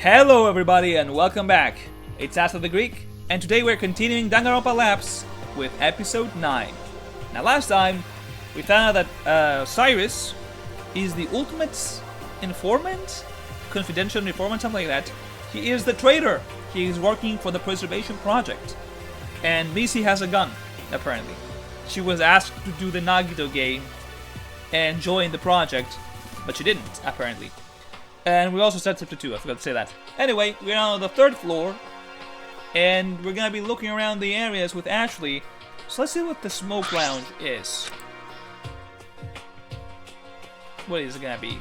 Hello everybody and welcome back. It's Asa the Greek, and today we're continuing Danganronpa Lapse with episode 9. Now last time, we found out that Cyrus is the ultimate informant? Confidential informant, something like that. He is the traitor. He is working for the Preservation Project. And Missy has a gun, apparently. She was asked to do the Nagito game and join the project, but she didn't, apparently. And we also said chapter 2, I forgot to say that. Anyway, we're now on the 3rd floor, and we're gonna be looking around the areas with Ashley. So let's see what the smoke lounge is. What is it gonna be?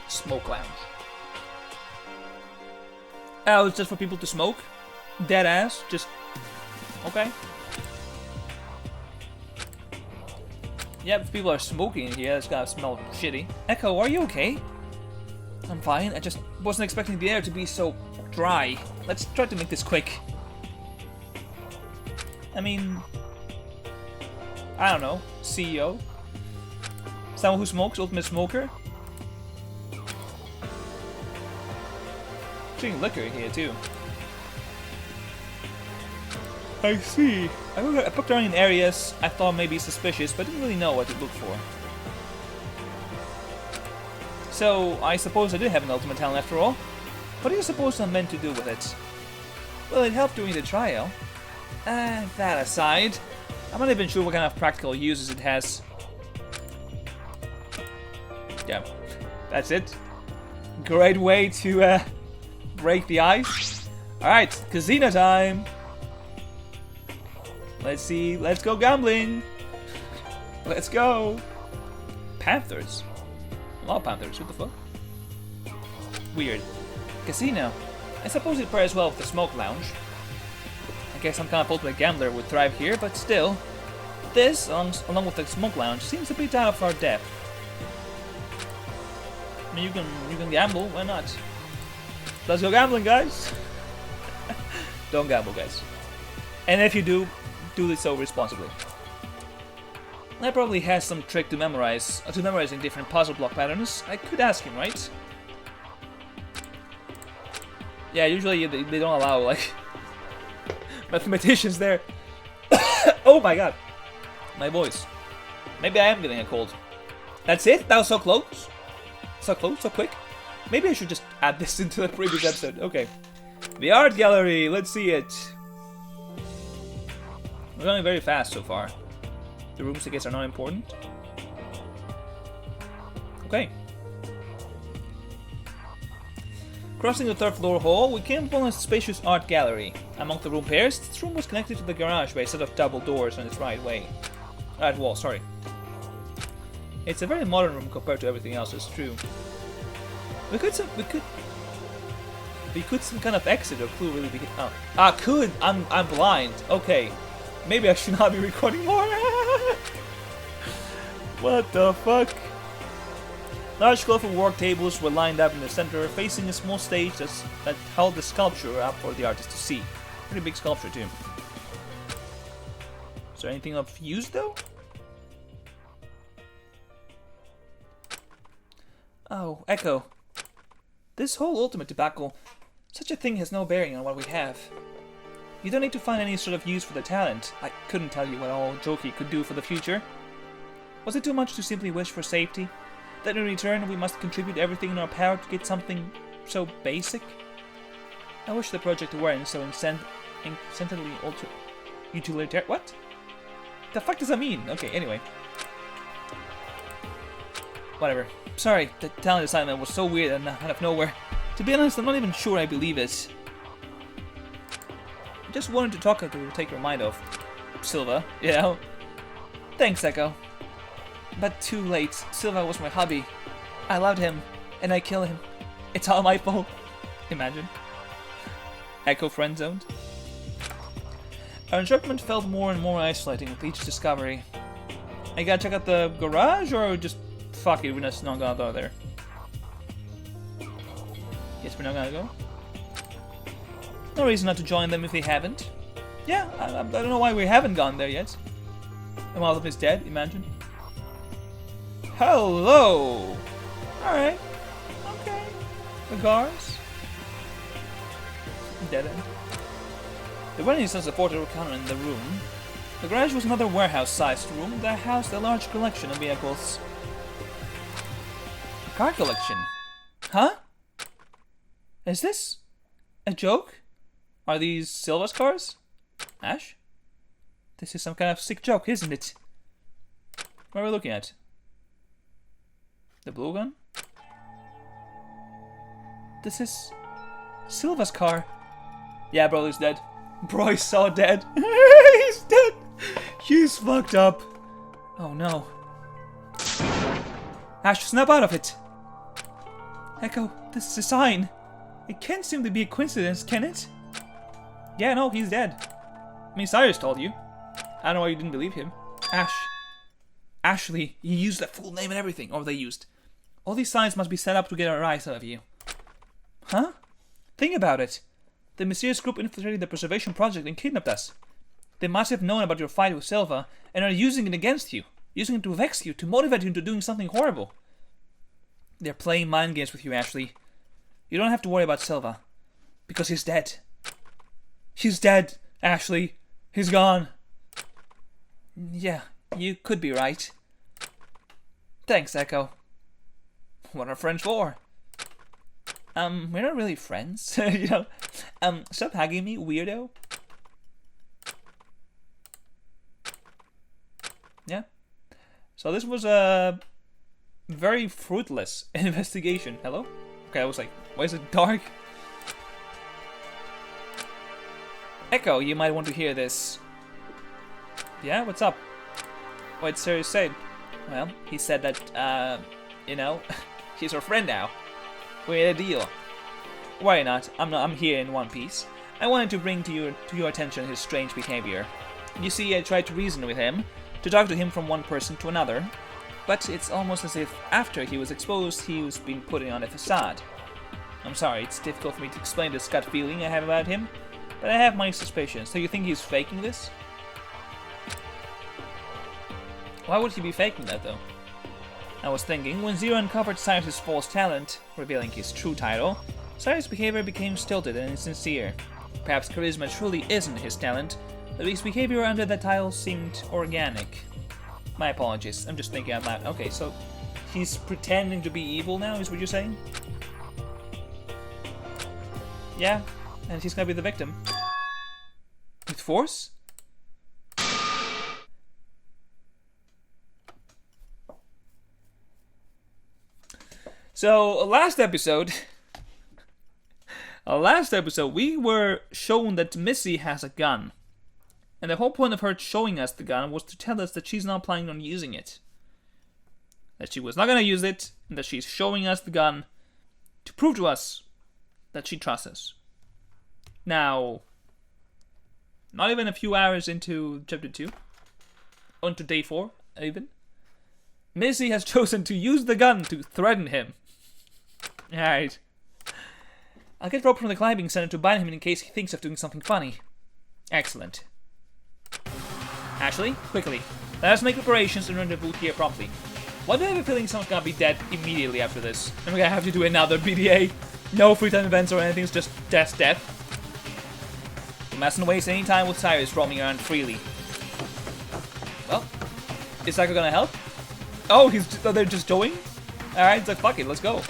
Smoke lounge. Oh, it's just for people to smoke? Dead ass? Just... okay. Yeah, if people are smoking in here, it's gonna smell shitty. Echo, are you okay? I'm fine, I just wasn't expecting the air to be so dry. Let's try to make this quick. I mean... I don't know, CEO? Someone who smokes, ultimate smoker? Drinking liquor here too. I see. I poked around in areas I thought may be suspicious, but didn't really know what to look for. So, I suppose I did have an ultimate talent after all. What do you suppose I'm meant to do with it? Well, it helped during the trial. That aside, I'm not even sure what kind of practical uses it has. Yeah, that's it. Great way to break the ice. Alright, casino time! Let's see, let's go gambling! Let's go! Panthers? A lot of panthers, what the fuck? Weird. Casino. I suppose it pairs well with the smoke lounge. I guess some kind of ultimate gambler would thrive here, but still. This, along with the smoke lounge, seems a bit out of our depth. I mean, you can gamble, why not? Let's go gambling, guys! Don't gamble, guys. And if you do it so responsibly. That probably has some trick to memorizing different puzzle block patterns. I could ask him, right? Yeah, usually they don't allow, like, mathematicians there. Oh my god. My voice. Maybe I am getting a cold. That's it? That was so close? So close, so quick? Maybe I should just add this into the previous episode. Okay. The art gallery, let's see it. We're going very fast so far. The rooms, I guess, are not important. Okay. Crossing the 3rd floor hall, we came upon a spacious art gallery. Among the room pairs, this room was connected to the garage by a set of double doors on its right wall, sorry. It's a very modern room compared to everything else, it's true. We could some kind of exit or clue really begin. Oh. I'm blind. Okay. Maybe I should not be recording more. What the fuck? Large colorful work tables were lined up in the center, facing a small stage that held the sculpture up for the artist to see. Pretty big sculpture too. Is there anything of use though? Oh, Echo. This whole ultimate debacle, such a thing has no bearing on what we have. You don't need to find any sort of use for the talent. I couldn't tell you what all Joki could do for the future. Was it too much to simply wish for safety? That in return we must contribute everything in our power to get something so basic? I wish the project weren't so incessantly utilitarian. What? The fuck does that mean? Okay, anyway. Whatever. Sorry, the talent assignment was so weird and out of nowhere. To be honest, I'm not even sure I believe it. Just wanted to talk to take your mind off Silva, you know? Thanks, Echo. But too late. Silva was my hobby. I loved him, and I killed him. It's all my fault. Imagine. Echo friend-zoned. Our entrapment felt more and more isolating with each discovery. I gotta check out the garage, or just fuck it, we're just not gonna go there. Guess we're not gonna go. No reason not to join them if they haven't. Yeah, I don't know why we haven't gone there yet. And one of them is dead, imagine. Hello! Alright. Okay. Cigars. Dead end. There weren't any sons of portable counter in the room. The garage was another warehouse-sized room that housed a large collection of vehicles. A car collection? Huh? Is this a joke? Are these Silva's cars? Ash? This is some kind of sick joke, isn't it? What are we looking at? The blue gun? This is Silva's car. Yeah, bro, he's dead. Bro, he's so dead. He's dead. He's fucked up. Oh no. Ash, snap out of it. Echo, this is a sign. It can't seem to be a coincidence, can it? Yeah, no, he's dead. I mean, Cyrus told you. I don't know why you didn't believe him. Ash. Ashley, you used that full name and everything. Or they used. All these signs must be set up to get a rise out of you. Huh? Think about it. The mysterious group infiltrated the preservation project and kidnapped us. They must have known about your fight with Silva and are using it against you. Using it to vex you, to motivate you into doing something horrible. They're playing mind games with you, Ashley. You don't have to worry about Silva. Because he's dead. He's dead, Ashley. He's gone. Yeah, you could be right. Thanks, Echo. What are friends for? We're not really friends, you know. Stop hugging me, weirdo. Yeah. So this was a very fruitless investigation. Hello? Okay, I was like, why is it dark? Echo, you might want to hear this. Yeah, what's up? What'd Sirius say? Well, he said that, you know, he's our friend now. We made a deal. Worry not, I'm here in one piece. I wanted to bring to your attention his strange behavior. You see, I tried to reason with him, to talk to him from one person to another, but it's almost as if after he was exposed, he was being put on a facade. I'm sorry, it's difficult for me to explain this gut feeling I have about him, but I have my suspicions. So you think he's faking this? Why would he be faking that, though? I was thinking, when Zero uncovered Cyrus' false talent, revealing his true title, Cyrus' behavior became stilted and insincere. Perhaps charisma truly isn't his talent, but his behavior under that title seemed organic. My apologies, I'm just thinking out loud. Okay, so he's pretending to be evil now, is what you're saying? Yeah, and he's gonna be the victim. With force? So, last episode, we were shown that Missy has a gun. And the whole point of her showing us the gun was to tell us that she's not planning on using it. That she was not going to use it, and that she's showing us the gun to prove to us that she trusts us. Now, not even a few hours into Chapter 2, onto Day 4 even, Missy has chosen to use the gun to threaten him. Alright. I'll get rope from the climbing center to bind him in case he thinks of doing something funny. Excellent. Ashley, quickly. Let us make preparations and run the boot here promptly. Why do I have a feeling someone's gonna be dead immediately after this? And we're gonna have to do another BDA. No free time events or anything, it's just death. We mustn't waste any time with Cyrus roaming around freely. Well, is Psycho gonna help? Oh, they're just going? Alright, it's like, fuck it, let's go.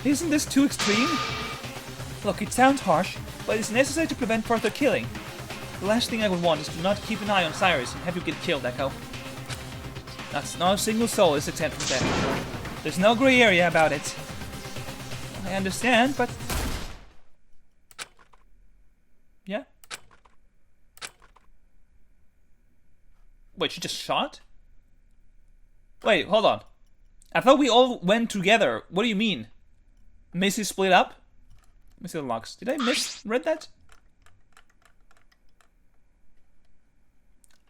Isn't this too extreme? Look, it sounds harsh, but it's necessary to prevent further killing. The last thing I would want is to not keep an eye on Cyrus and have you get killed, Echo. Not a single soul is exempt from death. There's no gray area about it. I understand, but... Yeah? Wait, she just shot? Wait, hold on. I thought we all went together. What do you mean? Missy split up? Let me see the logs. Did I misread that?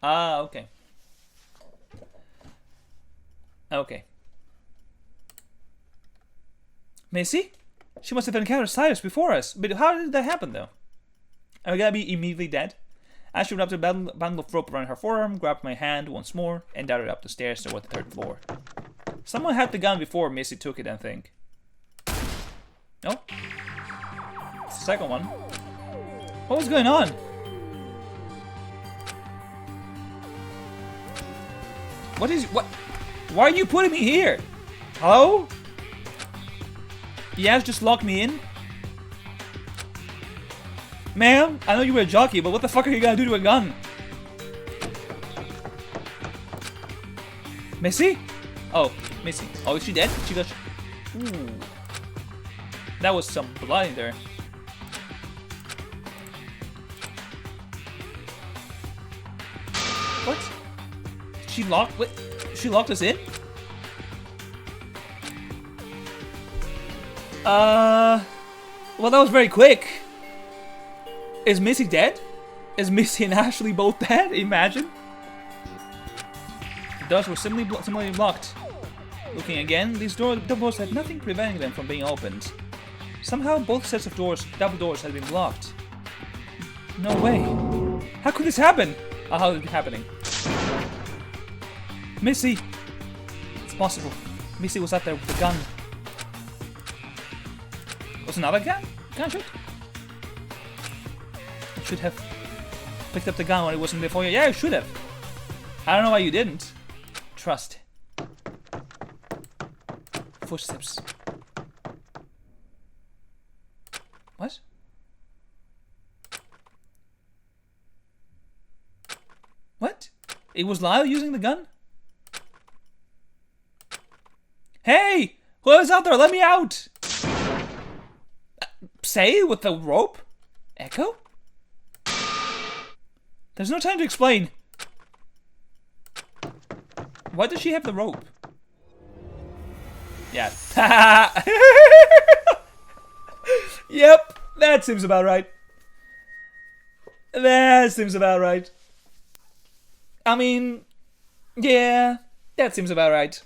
Ah, okay. Okay. Missy? She must have encountered Cyrus before us. But how did that happen, though? Are we gonna be immediately dead? Ashley wrapped a bundle of rope around her forearm, grabbed my hand once more, and darted up the stairs toward the third floor. Someone had the gun before Missy took it, I think. No? It's the second one. What was going on? What? Why are you putting me here? Hello? Yaz just locked me in? Ma'am, I know you were a jockey, but what the fuck are you gonna do to a gun? Missy? Oh, Missy. Oh, is she dead? She got... Ooh. That was some blood in there. What? She locked... Wait, she locked us in? Well, that was very quick. Is Missy dead? Is Missy and Ashley both dead? Imagine. The doors were similarly blocked. Looking again, these double doors had nothing preventing them from being opened. Somehow both sets of double doors had been blocked. No way. How could this happen? How is it happening? Missy! It's possible. Missy was out there with the gun. Was another gun? Gunshot? I should have picked up the gun when it wasn't before you. Yeah, I should have. I don't know why you didn't. Trust. Footsteps. What? What? It was Lyle using the gun? Hey! Whoever's out there, let me out! Say with the rope? Echo? There's no time to explain. Why does she have the rope? Yeah. Yep, that seems about right. That seems about right. I mean, yeah, that seems about right.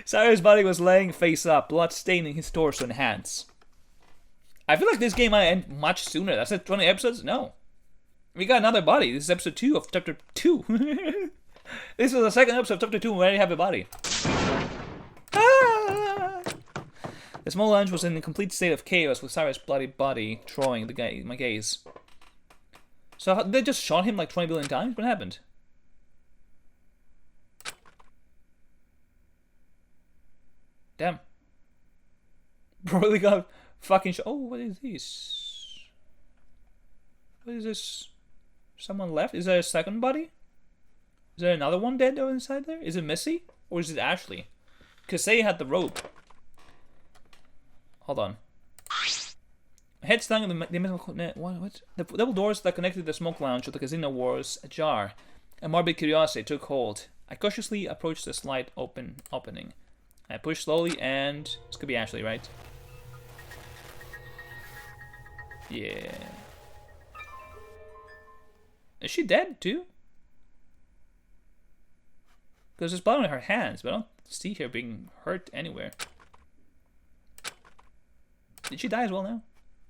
Cyrus' body was laying face up, blood staining his torso and hands. I feel like this game might end much sooner. That's it, 20 episodes? No. We got another body. This is episode 2 of chapter 2. This is the second episode of chapter 2 where we already have a body. Ah! The small lounge was in a complete state of chaos with Cyrus' bloody body drawing my gaze. So they just shot him like 20 billion times? What happened? Damn. Bro really got fucking shot. Oh, what is this? What is this? Someone left? Is there a second body? Is there another one dead inside there? Is it Missy? Or is it Ashley? Because Say had the rope. Hold on. Head stung in what? The double doors that connected the smoke lounge to the casino was ajar. A morbid curiosity took hold. I cautiously approached the slight opening. I pushed slowly and... This could be Ashley, right? Yeah. Is she dead, too? Because there's blood on her hands, but I don't see her being hurt anywhere. Did she die as well now?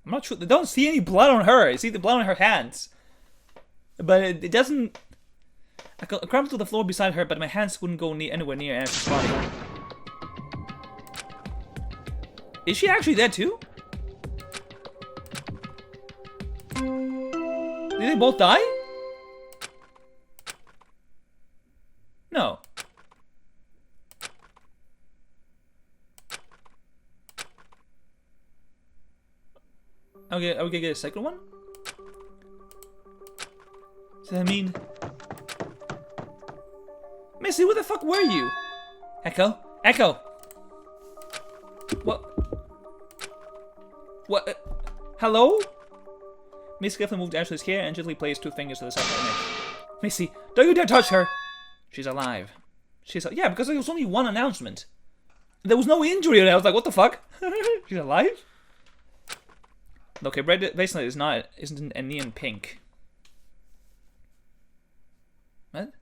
I'm not sure. They don't see any blood on her. I see the blood on her hands. But it doesn't... I crumbled to the floor beside her, but my hands wouldn't go anywhere near Ashley's body. Is she actually dead too? Did they both die? No. Okay, are we gonna get a second one? Does that mean... Missy, where the fuck were you? Echo? Echo! What? What? Hello? Missy carefully moved Ashley's hair and gently placed 2 fingers to the side of her neck. Missy, don't you dare touch her! She's alive. Yeah, because there was only one announcement. There was no injury, and I was like, what the fuck? She's alive? Okay, red bracelet isn't a neon pink. What?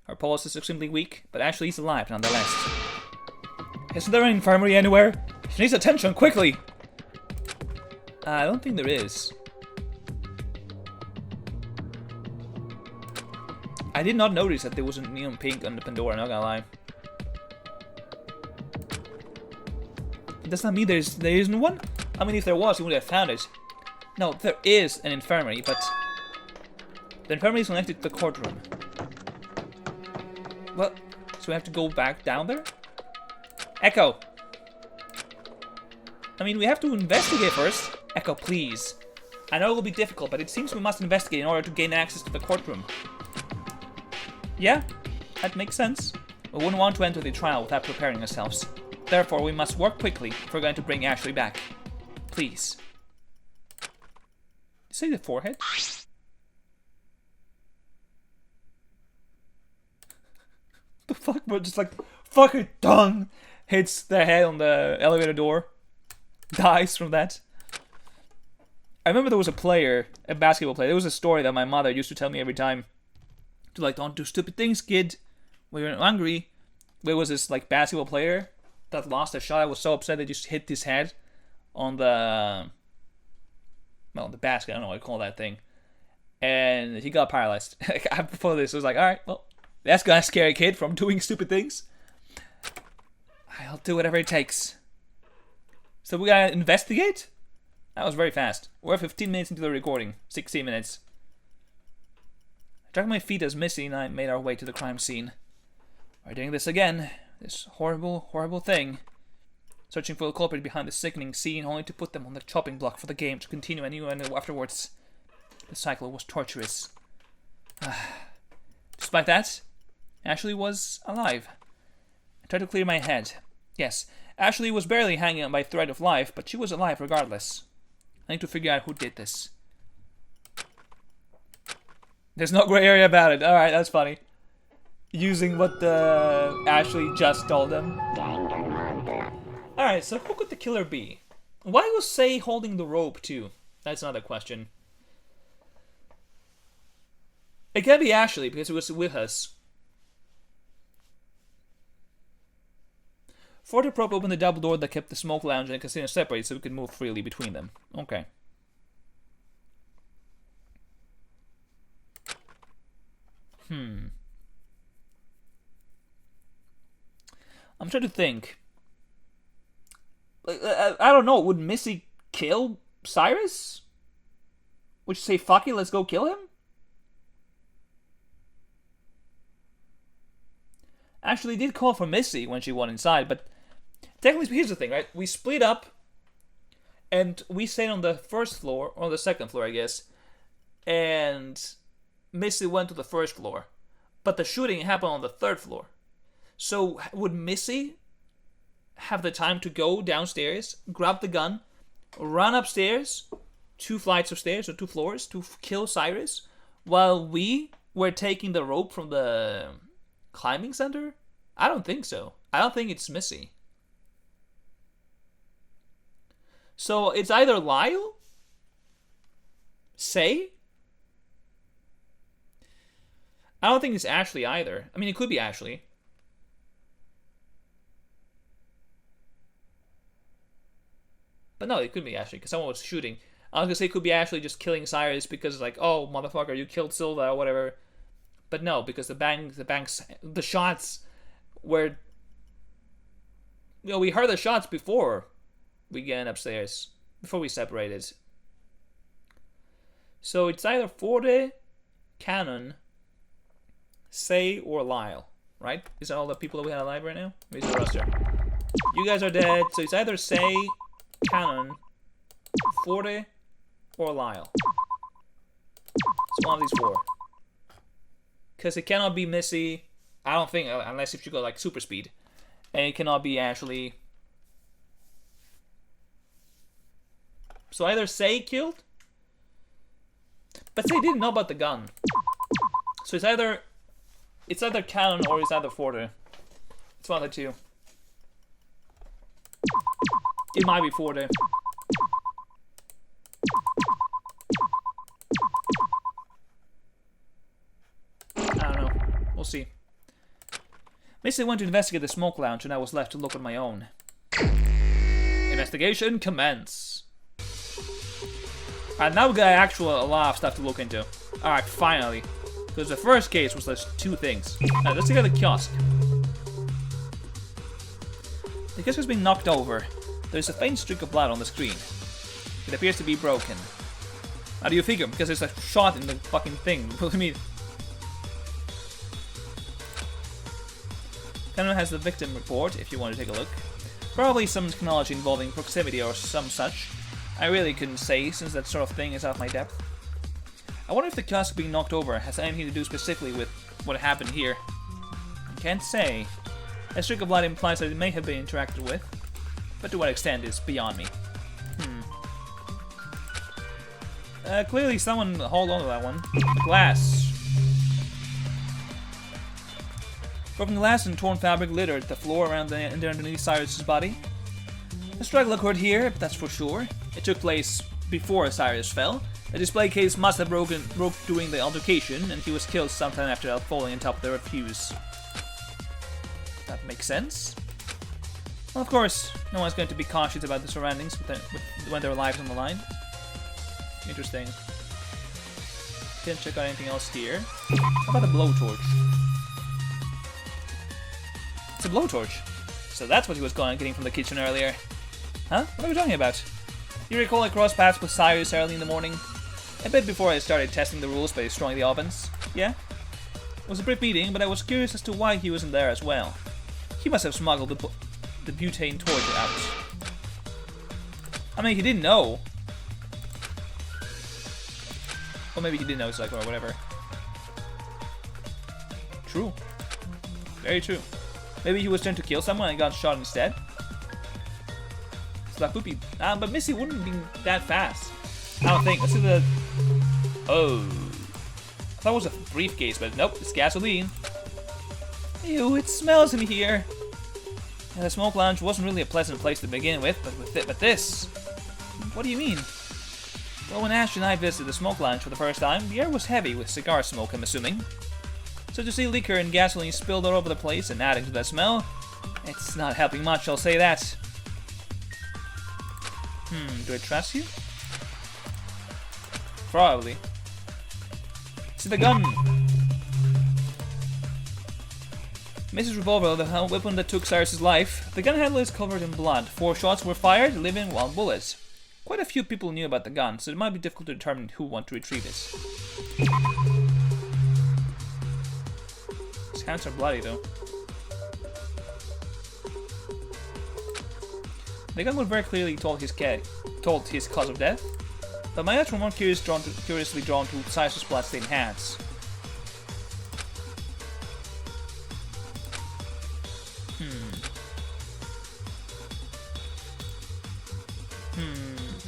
Her pulse is extremely weak, but Ashley is alive nonetheless. Isn't there an infirmary anywhere? She needs attention, quickly! I don't think there is. I did not notice that there was a neon pink on the Pandora, not gonna lie. Does that mean there isn't one? I mean, if there was, we would have found it. No, there is an infirmary, but the infirmary is connected to the courtroom. Well, so we have to go back down there? Echo! I mean, we have to investigate first. Echo, please. I know it will be difficult, but it seems we must investigate in order to gain access to the courtroom. Yeah, that makes sense. We wouldn't want to enter the trial without preparing ourselves. Therefore, we must work quickly if we're going to bring Ashley back. Please. Did you say the forehead? The fuck? We're just like, fuck it, done! Hits the head on the elevator door. Dies from that. I remember there was a basketball player. There was a story that my mother used to tell me every time. To like, don't do stupid things, kid. When you're angry. There was this like basketball player that lost a shot. I was so upset they just hit his head on the basket. I don't know what I call that thing. And he got paralyzed. Before this, I was like, alright, well, that's gonna scare a kid from doing stupid things. I'll do whatever it takes. So we gotta investigate? That was very fast. We're 15 minutes into the recording. 16 minutes. I dragged my feet as Missy and I made our way to the crime scene. We're doing this again. This horrible, horrible thing. Searching for the culprit behind the sickening scene, only to put them on the chopping block for the game to continue anew and afterwards. The cycle was torturous. Despite that, Ashley was alive. I tried to clear my head. Yes, Ashley was barely hanging on by a thread of life, but she was alive regardless. I need to figure out who did this. There's no gray area about it. Alright, that's funny. Using what Ashley just told them. Alright, so who could the killer be? Why was Say holding the rope too? That's another question. It can't be Ashley because it was with us. Forte probe opened the double door that kept the smoke lounge and the casino separate so we could move freely between them. Okay. I'm trying to think. I don't know. Would Missy kill Cyrus? Would she say, fuck it, let's go kill him? Actually did call for Missy when she went inside, but technically, here's the thing, right? We split up, and we stayed on the first floor, or the second floor, I guess, and Missy went to the first floor, but the shooting happened on the third floor. So, would Missy have the time to go downstairs, grab the gun, run upstairs, 2 flights of stairs, or 2 floors, to kill Cyrus, while we were taking the rope from the climbing center? I don't think so. I don't think it's Missy. So it's either Lyle, Say. I don't think it's Ashley either. I mean, it could be Ashley. But no, it could be Ashley because someone was shooting. I was gonna say it could be Ashley just killing Cyrus because it's like, oh motherfucker, you killed Silva or whatever. But no, because the shots were, we heard the shots before we get upstairs, before we separated. So it's either Forte, Cannon, Say, or Lyle, right? Is that all the people that we have alive right now? Where's the roster? You guys are dead, so it's either Say, Cannon, Forte, or Lyle. It's one of these 4. Because it cannot be Missy, I don't think, unless if you go like super speed. And it cannot be Ashley. So either Say killed, but Say didn't know about the gun. So it's either Cannon or it's either Forte. It's one of the 2. It might be Forte. We'll see. Missy went to investigate the smoke lounge and I was left to look on my own. Investigation commence. Alright, now we got a lot of stuff to look into. Alright, finally. Because the first case was just 2 things. Alright, let's look at the kiosk. The kiosk has been knocked over. There's a faint streak of blood on the screen. It appears to be broken. How do you figure? Because there's a shot in the fucking thing. What do you mean? Canon has the victim report if you want to take a look. Probably some technology involving proximity or some such. I really couldn't say, since that sort of thing is out of my depth. I wonder if the kiosk being knocked over has anything to do specifically with what happened here. I can't say. A streak of light implies that it may have been interacted with, but to what extent is beyond me. Clearly someone hold on to that one. Glass. Broken glass and torn fabric littered the floor around and underneath Cyrus's body. A struggle occurred here, but that's for sure. It took place before Cyrus fell. The display case must have broke during the altercation, and he was killed sometime after falling on top of the fuse. That makes sense. Well, of course, no one's going to be cautious about the surroundings when their lives on the line. Interesting. Can't check out anything else here. How about a blowtorch? It's a blowtorch. So that's what he was getting from the kitchen earlier. Huh? What are we talking about? You recall I crossed paths with Cyrus early in the morning? A bit before I started testing the rules by destroying the ovens. Yeah? It was a brief meeting, but I was curious as to why he wasn't there as well. He must have smuggled the butane torch out. I mean, he didn't know. Or maybe he didn't know, or whatever. True. Very true. Maybe he was trying to kill someone and got shot instead. So that could be... but Missy wouldn't be that fast. I don't think. Let's see the... Oh. I thought it was a briefcase, but nope, it's gasoline. Ew, it smells in here. Yeah, the smoke lounge wasn't really a pleasant place to begin with, but this... What do you mean? Well, when Ash and I visited the smoke lounge for the first time, the air was heavy with cigar smoke, I'm assuming. So to see liquor and gasoline spilled all over the place and adding to that smell, it's not helping much, I'll say that. Do I trust you? Probably. See the gun! Mrs. Revolver, the weapon that took Cyrus's life. The gun handle is covered in blood. 4 shots were fired, leaving 1 bullet. Quite a few people knew about the gun, so it might be difficult to determine who want to retrieve it. His hands are bloody though. The gun would very clearly told his cause of death, but my eyes were more curiously drawn to Cyrus's blood-stained hands.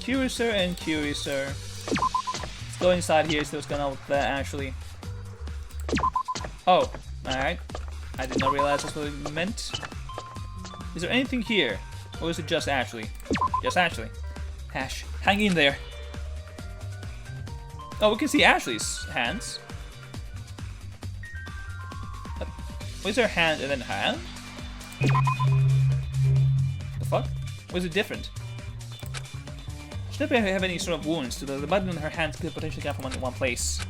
Curiouser and curiouser. Let's go inside here, see what's going on with that actually. Oh, alright. I did not realize that's what it meant. Is there anything here? Or is it just Ashley? Just Ashley. Ash, hang in there. Oh, we can see Ashley's hands. What is her hand and then hand? The fuck? Or is it different? She doesn't have any sort of wounds, so the button on her hands could potentially come from one place.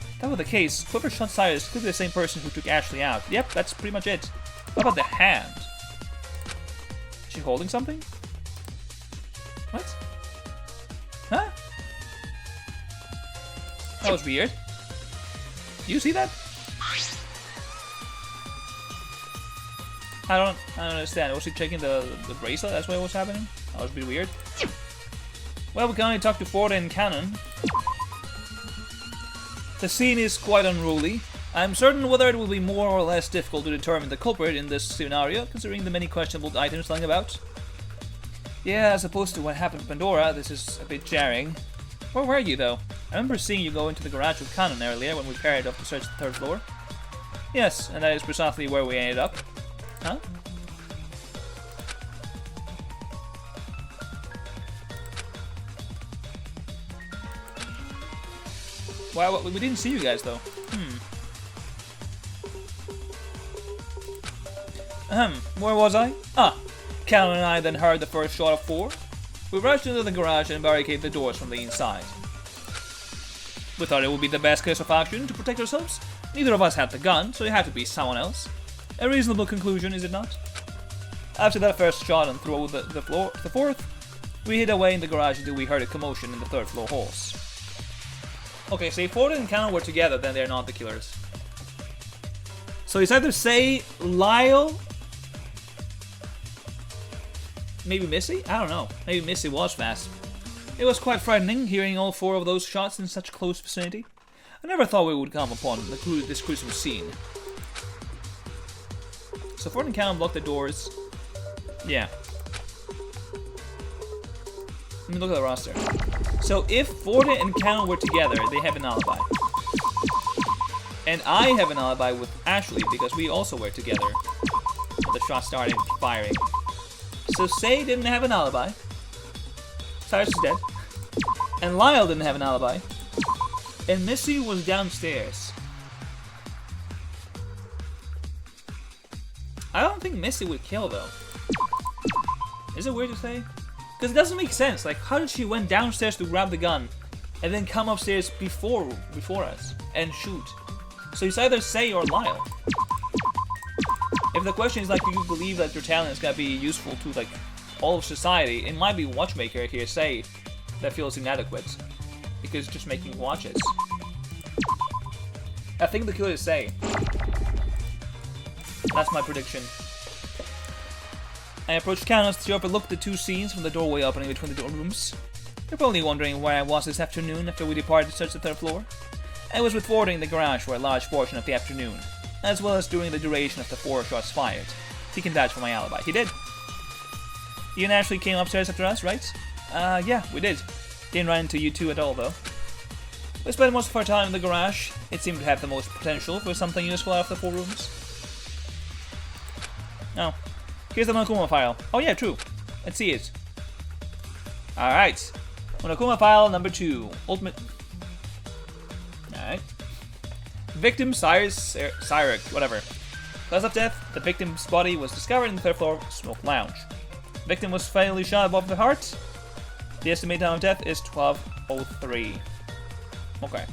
If that were the case, whoever shot Cyrus could be the same person who took Ashley out. Yep, that's pretty much it. What about the hand? Is she holding something? What? Huh? That was weird. Do you see that? I don't understand. Was she checking the bracelet? That's what was happening? That was a bit weird. Well, we can only talk to Ford and Cannon. The scene is quite unruly. I'm certain whether it will be more or less difficult to determine the culprit in this scenario, considering the many questionable items lying about. Yeah, as opposed to what happened to Pandora, this is a bit jarring. Where were you, though? I remember seeing you go into the garage with Cannon earlier when we carried off to search the 3rd floor. Yes, and that is precisely where we ended up. Huh? Wow, we didn't see you guys though. Where was I? Cannon and I then heard the first shot of 4. We rushed into the garage and barricaded the doors from the inside. We thought it would be the best course of action to protect ourselves. Neither of us had the gun, so it had to be someone else. A reasonable conclusion, is it not? After that first shot and throw the 4th, We hid away in the garage until we heard a commotion in the third floor halls. Okay, so if Ford and Cannon were together, then they're not the killers. So it's either Say, Lyle, maybe Missy? I don't know. Maybe Missy was fast. It was quite frightening hearing all 4 of those shots in such close vicinity. I never thought we would come upon this gruesome scene. So Ford and Cannon blocked the doors. Yeah. Let me look at the roster. So if Ford and Cannon were together, they have an alibi. And I have an alibi with Ashley because we also were together when the shot started firing. So Say didn't have an alibi. Cyrus is dead. And Lyle didn't have an alibi. And Missy was downstairs. I don't think Missy would kill though. Is it weird to say? Because it doesn't make sense. Like, how did she went downstairs to grab the gun and then come upstairs before us and shoot? So it's either Say or Lyle. If the question is like, do you believe that your talent is gonna be useful to like all of society? It might be Watchmaker here, Say, that feels inadequate because just making watches. I think the killer is Say. That's my prediction. I approached Canos to overlook the 2 scenes from the doorway opening between the rooms. You're probably wondering where I was this afternoon after we departed to search the 3rd floor. I was with Ford in the garage for a large portion of the afternoon, as well as during the duration of the 4 shots fired. He can vouch for my alibi. He did. You and Ashley came upstairs after us, right? Yeah, we did. Didn't run into you 2 at all, though. We spent most of our time in the garage. It seemed to have the most potential for something useful out of the 4 rooms. Oh. Here's the Monokuma file. Oh yeah, true. Let's see it. Alright. Monokuma file number 2. Ultimate... Alright. Victim Cyrus, whatever. Cause of death, the victim's body was discovered in the 3rd floor smoke lounge. Victim was fatally shot above the heart. The estimated time of death is 12:03. Okay.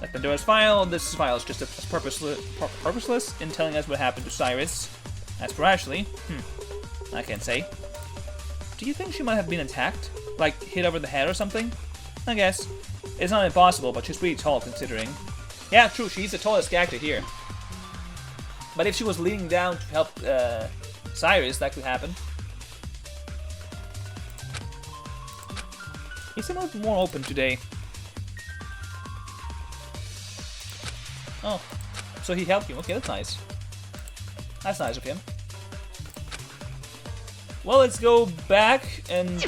Like the Pandora's file, this file is just purposeless in telling us what happened to Cyrus. As for Ashley, I can't say. Do you think she might have been attacked? Like, hit over the head or something? I guess. It's not impossible, but she's pretty tall considering. Yeah, true, she's the tallest character here. But if she was leaning down to help Cyrus, that could happen. He seemed more open today. Oh, so he helped you. Okay, that's nice. That's nice of him. Well, let's go back and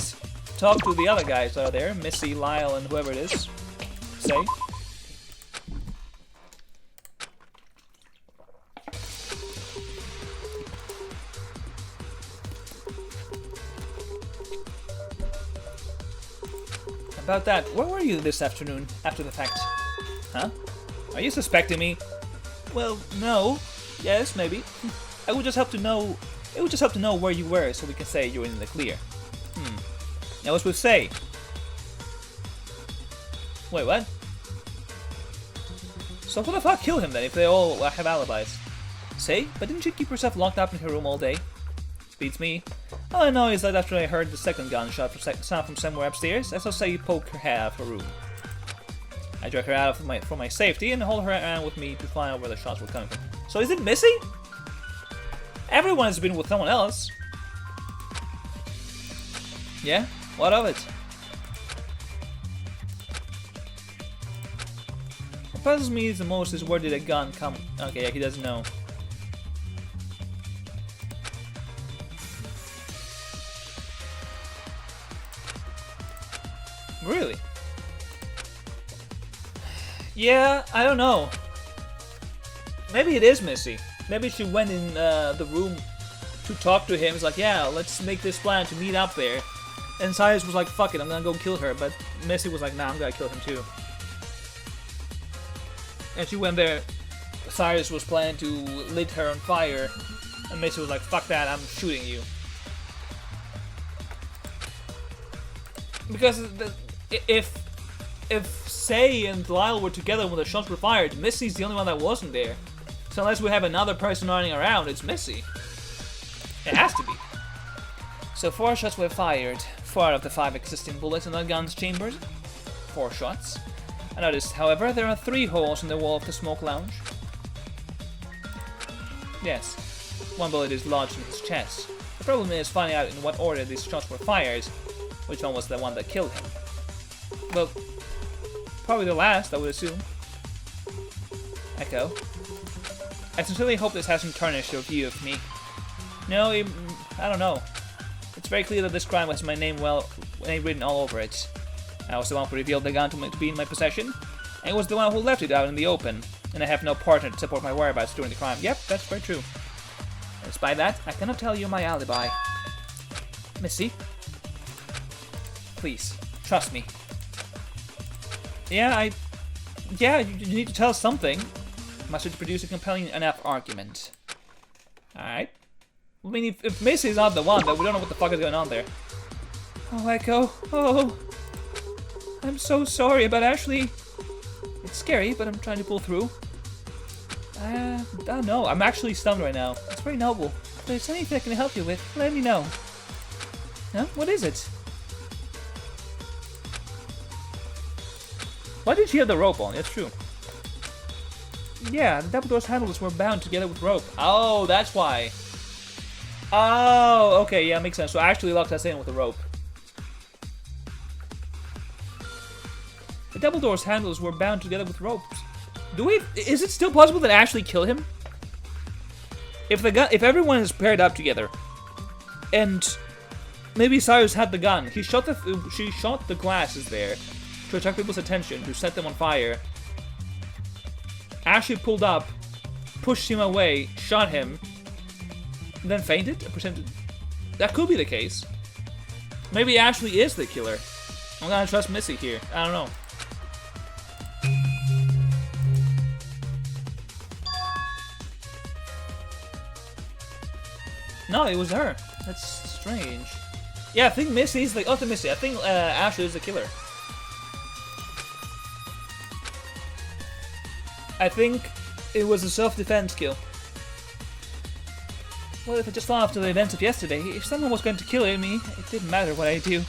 talk to the other guys that are there. Missy, Lyle, and whoever it is. Say. About that, where were you this afternoon, after the fact? Huh? Are you suspecting me? Well, no. Yes, maybe. I would just help to know. It would just help to know where you were, so we can say you're in the clear. I was with Say. Wait, what? So who the fuck killed him then, if they all have alibis? Say? But didn't you keep yourself locked up in her room all day? Beats me. All I know is that after I heard the second gunshot sound from somewhere upstairs, I saw Say poke her head out of her room. I dragged her out for my safety and hauled her around with me to find out where the shots were coming from. So is it Missy? Everyone has been with someone else. Yeah? What of it? What puzzles me the most is where did a gun come... Okay, yeah, he doesn't know. Really? Yeah, I don't know. Maybe it is Missy. Maybe she went in the room to talk to him. It's like, yeah, let's make this plan to meet up there. And Cyrus was like, fuck it, I'm gonna go kill her. But Missy was like, nah, I'm gonna kill him too. And she went there. Cyrus was planning to lit her on fire. And Missy was like, fuck that, I'm shooting you. Because if Say and Lyle were together when the shots were fired, Missy's the only one that wasn't there. So unless we have another person running around, it's Missy. It has to be. So 4 shots were fired. 4 out of the 5 existing bullets in the gun's chambers. 4 shots. I noticed, however, there are 3 holes in the wall of the smoke lounge. Yes, 1 bullet is lodged in his chest. The problem is finding out in what order these shots were fired, which one was the one that killed him. Well, probably the last, I would assume. Echo. I sincerely hope this hasn't tarnished your view of me. No, I don't know. It's very clear that this crime has my name written all over it. I was the one who revealed the gun to be in my possession, and it was the one who left it out in the open, and I have no partner to support my whereabouts during the crime. Yep, that's very true. Despite that, I cannot tell you my alibi. Missy? Please, trust me. Yeah, you need to tell something. Must it produce a compelling enough argument? Alright. I mean, if Missy's not the one, then we don't know what the fuck is going on there. Oh, Echo. Oh. I'm so sorry about Ashley. It's scary, but I'm trying to pull through. I don't know. I'm actually stunned right now. It's very noble. If there's anything I can help you with, let me know. Huh? What is it? Why did she have the rope on? That's true. Yeah, the double door's handles were bound together with rope. Oh, that's why. Oh, okay, yeah, makes sense. So I actually locked us in with the rope. The double door's handles were bound together with ropes. Is it still possible that Ashley killed him? If everyone is paired up together, and maybe Cyrus had the gun, she shot the glasses there to attract people's attention, to set them on fire. Ashley pulled up, pushed him away, shot him, and then fainted? That could be the case. Maybe Ashley is the killer. I'm gonna trust Missy here. I don't know. No, it was her. That's strange. Yeah, I think Missy's the... Oh, the Missy. I think Ashley is the killer. I think it was a self-defense kill. Well, if I just thought after the events of yesterday, if someone was going to kill me, it didn't matter what I do.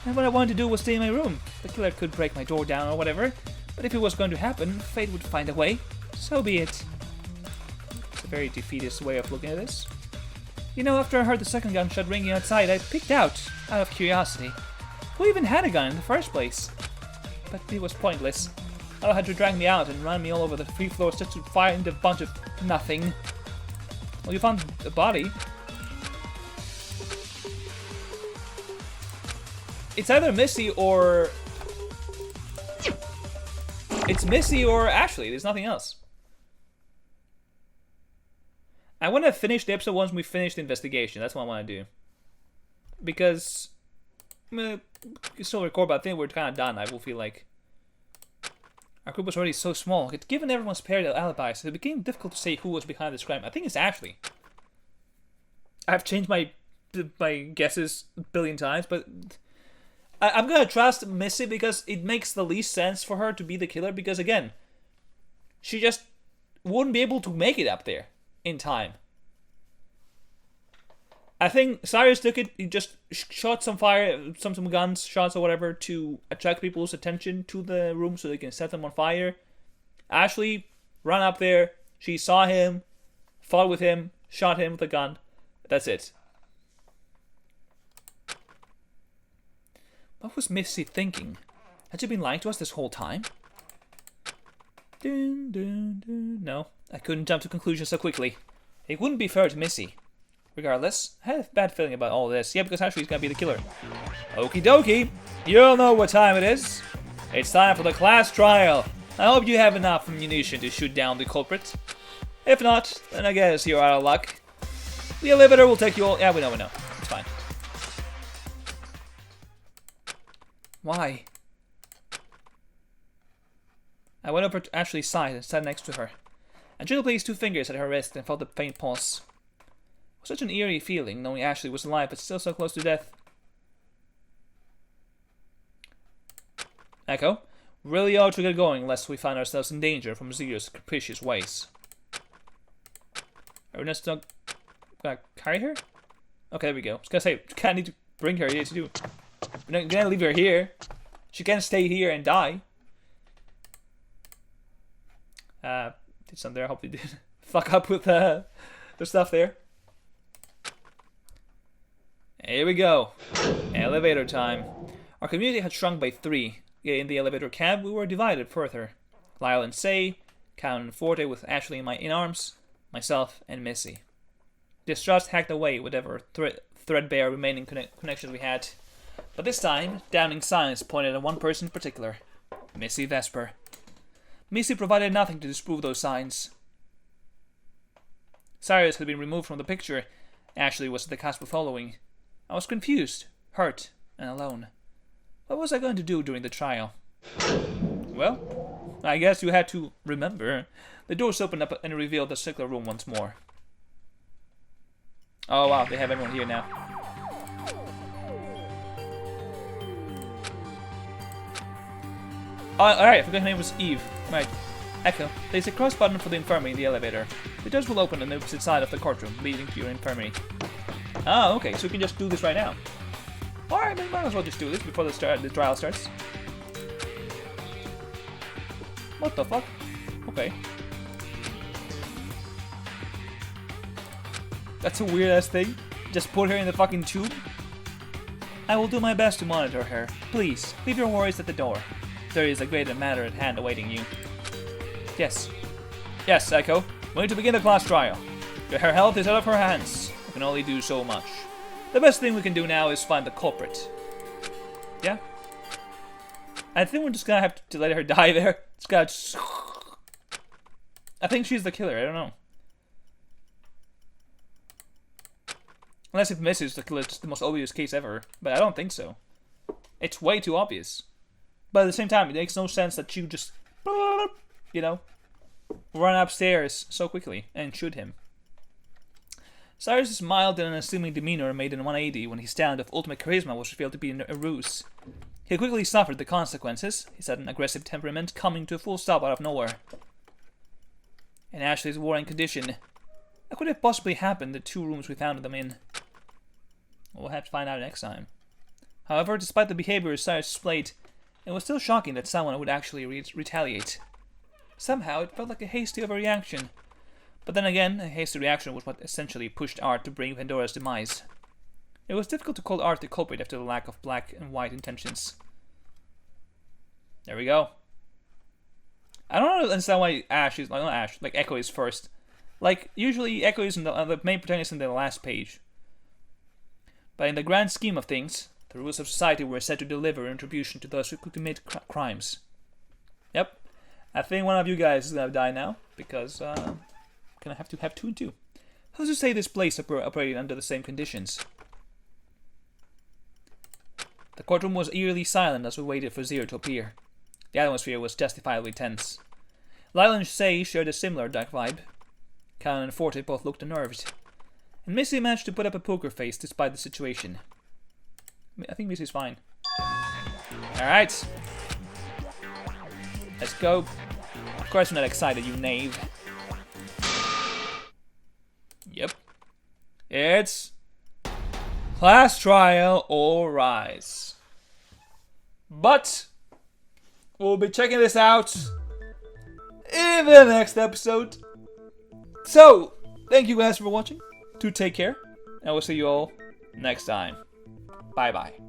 And what I wanted to do was stay in my room. The killer could break my door down or whatever, but if it was going to happen, fate would find a way. So be it. It's a very defeatist way of looking at this. You know, after I heard the second gunshot ringing outside, I picked out of curiosity. Who even had a gun in the first place? But it was pointless. Ella had to drag me out and run me all over the 3 floors just to find a bunch of nothing. Well, you found a body. It's either Missy or... It's Missy or Ashley. There's nothing else. I want to finish the episode once we finish the investigation. That's what I want to do. Because... I mean, we still record, but I think we're kind of done. I will feel like... Our group was already so small. Given everyone's paired alibis, it became difficult to say who was behind this crime. I think it's Ashley. I've changed my guesses a billion times, but I'm gonna trust Missy because it makes the least sense for her to be the killer. Because again, she just wouldn't be able to make it up there in time. I think Cyrus took it. He just shot some guns, shots or whatever to attract people's attention to the room so they can set them on fire. Ashley ran up there. She saw him, fought with him, shot him with a gun. That's it. What was Missy thinking? Had she been lying to us this whole time? Dun, dun, dun. No, I couldn't jump to conclusions so quickly. It wouldn't be fair to Missy. Regardless, I had a bad feeling about all this. Yeah, because Ashley's gonna be the killer. Okie dokie. You all know what time it is. It's time for the class trial. I hope you have enough ammunition to shoot down the culprit. If not, then I guess you're out of luck. The elevator will take you all... Yeah, we know. It's fine. Why? I went over to Ashley's side and sat next to her. I gently placed 2 fingers at her wrist and felt the faint pulse. It was such an eerie feeling, knowing Ashley was alive but still so close to death. Echo, really ought to get going lest we find ourselves in danger from Zero's capricious ways. Are we not still gonna carry her? Okay, there we go. I was gonna say, I need to bring her here to do. We're not gonna leave her here. She can't stay here and die. Did something there. I hope they did fuck up with the stuff there. Here we go. Elevator time. Our community had shrunk by 3. In the elevator cab, we were divided further. Lyle and Say, Count and Forte with Ashley in arms, myself and Missy. Distrust hacked away whatever threadbare remaining connections we had. But this time, damning signs pointed at one person in particular. Missy Vesper. Missy provided nothing to disprove those signs. Cyrus had been removed from the picture. Ashley was the cusp of following. I was confused, hurt, and alone. What was I going to do during the trial? Well, I guess you had to remember. The doors opened up and revealed the circular room once more. Oh wow, they have everyone here now. Alright, I forgot her name was Eve. Right. Echo, there's a cross button for the infirmary in the elevator. The doors will open on the opposite side of the courtroom, leading to your infirmary. Ah, okay, so we can just do this right now. Alright, we might as well just do this before the trial starts. What the fuck? Okay. That's a weird ass thing. Just put her in the fucking tube. I will do my best to monitor her. Please, leave your worries at the door. There is a greater matter at hand awaiting you. Yes. Yes, Echo. We need to begin the class trial. Her health is out of her hands. We can only do so much. The best thing we can do now is find the culprit. Yeah? I think we're just gonna have to let her die there. It's gotta... I think she's the killer, I don't know. Unless if Missy is the killer, it's the most obvious case ever. But I don't think so. It's way too obvious. But at the same time, it makes no sense that you just... You know? Run upstairs so quickly and shoot him. Cyrus's mild and unassuming demeanor made an 180 when his talent of ultimate charisma was revealed to be a ruse. He quickly suffered the consequences, his sudden aggressive temperament coming to a full stop out of nowhere. In Ashley's worrying condition, what could have possibly happened in the 2 rooms we found them in? We'll have to find out next time. However, despite the behavior Cyrus displayed, it was still shocking that someone would actually retaliate. Somehow, it felt like a hasty overreaction. But then again, a hasty reaction was what essentially pushed Art to bring Pandora's demise. It was difficult to call Art the culprit after the lack of black and white intentions. There we go. I don't understand why Ash is... Like, not Ash, like Echo is first. Like, usually Echo is the main protagonist in the last page. But in the grand scheme of things, the rules of society were set to deliver retribution to those who commit crimes. Yep. I think one of you guys is gonna die now, because gonna have to have 2 and 2. Who's to say this place operated under the same conditions? The courtroom was eerily silent as we waited for Zero to appear. The atmosphere was justifiably tense. Lyle and Say shared a similar dark vibe. Count and Forte both looked unnerved. And Missy managed to put up a poker face despite the situation. I think Missy's fine. Alright. Let's go. Of course I'm not excited, you knave. Yep. It's... class trial or rise. But... we'll be checking this out in the next episode. So, thank you guys for watching. Do take care. And we'll see you all next time. Bye bye.